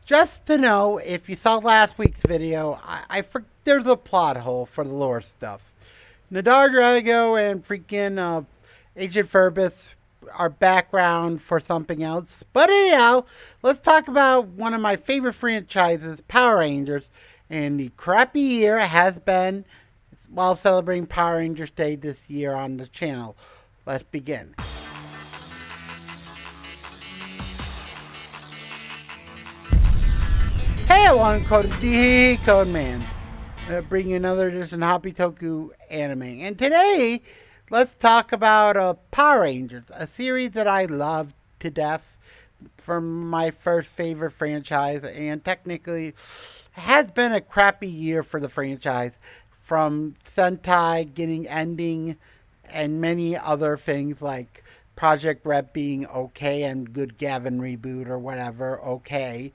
Just to know, if you saw last week's video, there's a plot hole for the lore stuff. Nadar Drago and freaking Agent Furbus are background for something else. But anyhow, let's talk about one of my favorite franchises, Power Rangers. And the crappy year has been while celebrating Power Rangers Day this year on the channel. Let's begin. Hey everyone, Code Man. Bringing another edition of Happy Toku anime. And today, let's talk about Power Rangers, a series that I love to death from my first favorite franchise, and technically has been a crappy year for the franchise, from Sentai getting ending and many other things like Project Red being okay and Good Gavin reboot or whatever okay,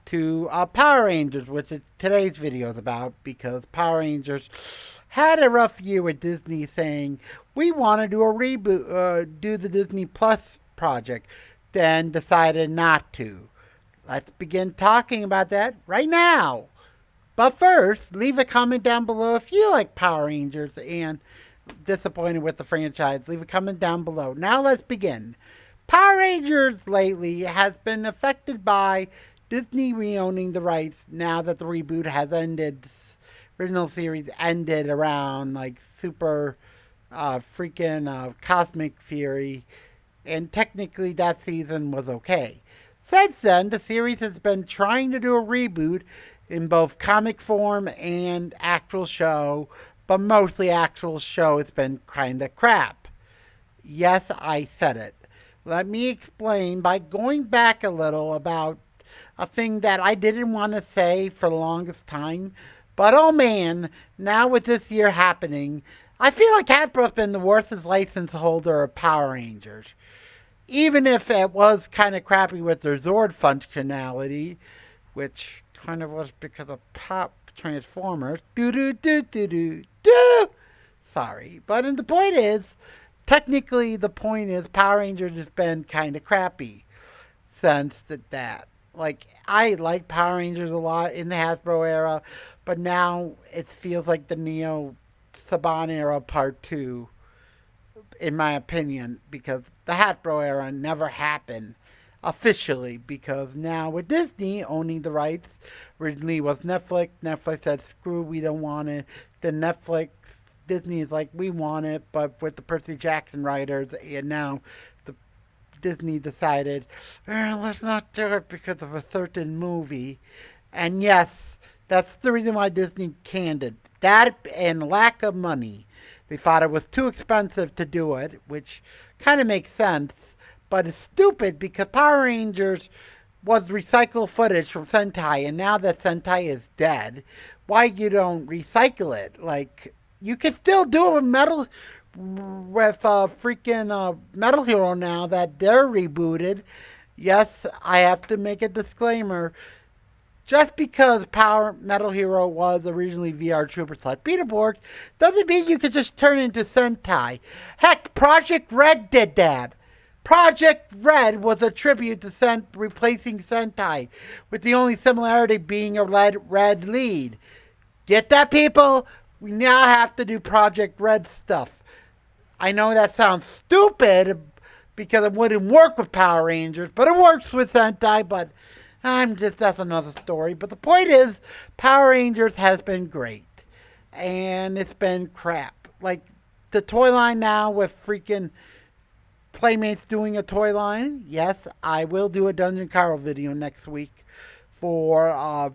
to Power Rangers, which today's video is about, because Power Rangers had a rough year with Disney saying, we want to do a reboot, do the Disney Plus project, then decided not to. Let's begin talking about that right now. But first, leave a comment down below if you like Power Rangers and disappointed with the franchise. Leave a comment down below. Now let's begin. Power Rangers lately has been affected by Disney reowning the rights now that the reboot has ended. This original series ended around like Super Cosmic Fury, and technically that season was okay. Since then, the series has been trying to do a reboot in both comic form and actual show, but mostly actual show. It's been kinda crap. Yes, I said it. Let me explain by going back a little about a thing that I didn't want to say for the longest time. But oh man, now with this year happening, I feel like Hasbro's been the worst license holder of Power Rangers. Even if it was kind of crappy with their Zord functionality, which kind of was because of Pop Transformers. Do. Sorry. But the point is, technically the point is Power Rangers has been kind of crappy since that. Like, I like Power Rangers a lot in the Hasbro era, but now it feels like the Neo Saban era part 2, in my opinion, because the Hasbro era never happened officially, because now with Disney owning the rights, originally was Netflix. Netflix said, screw, we don't want it. Then Disney is like, we want it, but with the Percy Jackson writers, and now Disney decided, let's not do it because of a certain movie. And yes, that's the reason why Disney canned it. That and lack of money. They thought it was too expensive to do it, which kind of makes sense, but it's stupid because Power Rangers was recycled footage from Sentai, and now that Sentai is dead, why you don't recycle it? Like, you can still do it with Metal Hero now that they're rebooted. Yes, I have to make a disclaimer. Just because Metal Hero was originally VR Trooper / Beetleborgs doesn't mean you could just turn into Sentai. Heck, Project Red did that. Project Red was a tribute to replacing Sentai, with the only similarity being a red lead. Get that, people? We now have to do Project Red stuff. I know that sounds stupid because it wouldn't work with Power Rangers, but it works with Sentai, but that's another story. But the point is, Power Rangers has been great, and it's been crap. Like, the toy line now with freaking Playmates doing a toy line. Yes, I will do a Dungeon Carl video next week for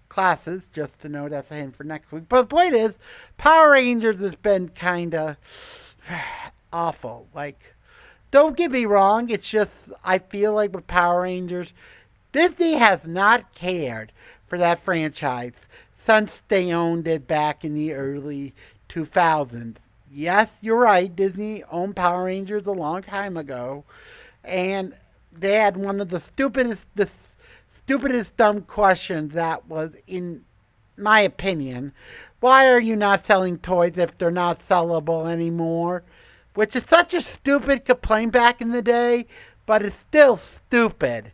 classes, just to know that's a hint for next week. But the point is, Power Rangers has been kind of awful. Like, don't get me wrong, it's just, I feel like with Power Rangers, Disney has not cared for that franchise since they owned it back in the early 2000s. Yes, you're right, Disney owned Power Rangers a long time ago, and they had one of the stupidest dumb questions that was, in my opinion, why are you not selling toys if they're not sellable anymore? Which is such a stupid complaint back in the day, but it's still stupid.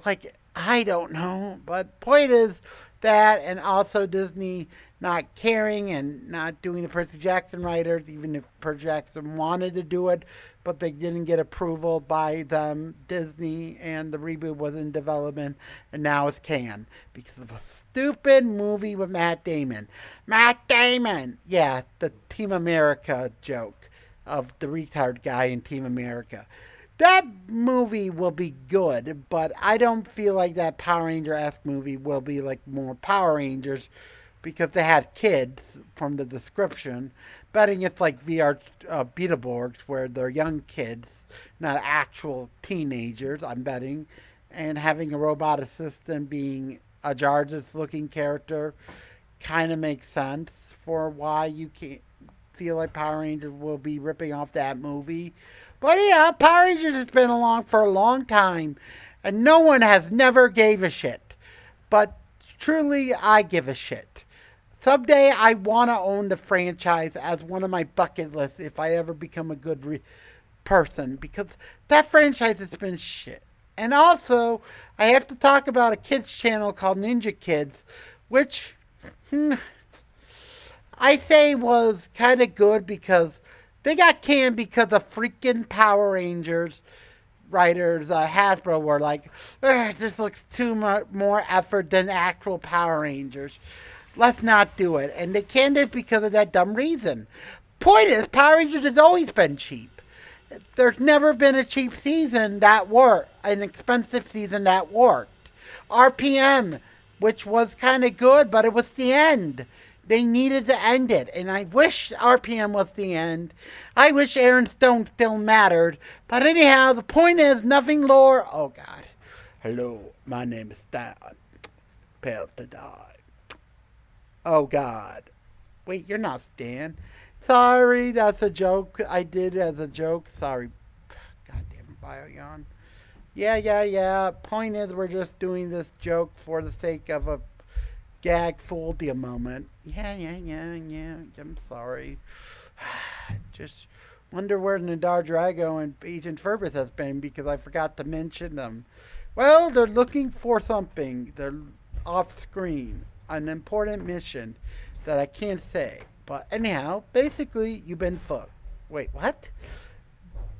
Like, I don't know, but point is that, and also Disney not caring and not doing the Percy Jackson writers, even if Percy Jackson wanted to do it, but they didn't get approval by them, Disney, and the reboot was in development, and now it's canned because of a stupid movie with Matt Damon. Matt Damon! Yeah, the Team America joke of the retard guy in Team America. That movie will be good, but I don't feel like that Power Ranger esque movie will be like more Power Rangers because they had kids from the description. Betting it's like VR Beetleborgs where they're young kids, not actual teenagers, I'm betting. And having a robot assistant being a Jarvis looking character kind of makes sense for why you can't feel like Power Rangers will be ripping off that movie. But yeah, Power Rangers has been along for a long time, and no one has never gave a shit. But truly, I give a shit. Someday I want to own the franchise as one of my bucket lists if I ever become a good person because that franchise has been shit. And also, I have to talk about a kids channel called Ninja Kids, which I say was kind of good because they got canned because of freaking Power Rangers writers, Hasbro were like, this looks too much more effort than actual Power Rangers. Let's not do it. And they canned it because of that dumb reason. Point is, Power Rangers has always been cheap. There's never been a cheap season that worked, an expensive season that worked. RPM, which was kind of good, but it was the end. They needed to end it, and I wish RPM was the end. I wish Aaron Stone still mattered. But anyhow, the point is nothing lore. Oh God. Hello, my name is Stan. Pale to die. Oh God. Wait, you're not Stan. Sorry, that's a joke. I did it as a joke. Sorry. Goddamn Biogon. Yeah. Point is, we're just doing this joke for the sake of a gag fooled you moment. Yeah. I'm sorry. Just wonder where Nadar Drago and Agent Furbus has been because I forgot to mention them. Well, they're looking for something. They're off screen. An important mission that I can't say. But anyhow, basically, you've been fucked. Wait, what?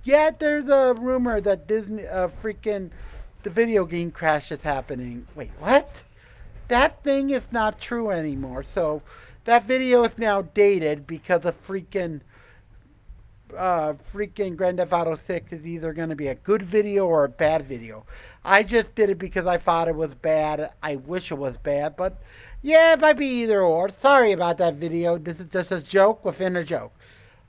Yeah, there's a rumor that Disney, freaking, the video game crash is happening. Wait, what? That thing is not true anymore. So that video is now dated because of freaking Grand Theft Auto 6 is either going to be a good video or a bad video. I just did it because I thought it was bad. I wish it was bad, but yeah, it might be either or. Sorry about that video. This is just a joke within a joke.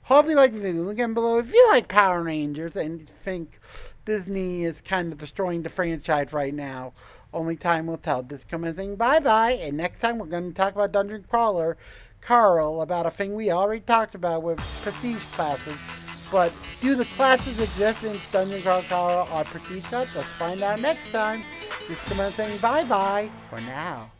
Hope you like the video. Look down below if you like Power Rangers and think Disney is kind of destroying the franchise right now. Only time will tell. This commencing bye-bye, and next time we're going to talk about Dungeon Crawler Carl about a thing we already talked about with prestige classes. But do the classes exist in Dungeon Crawler Carl or prestige classes? Let's find out next time. This commencing bye-bye for now.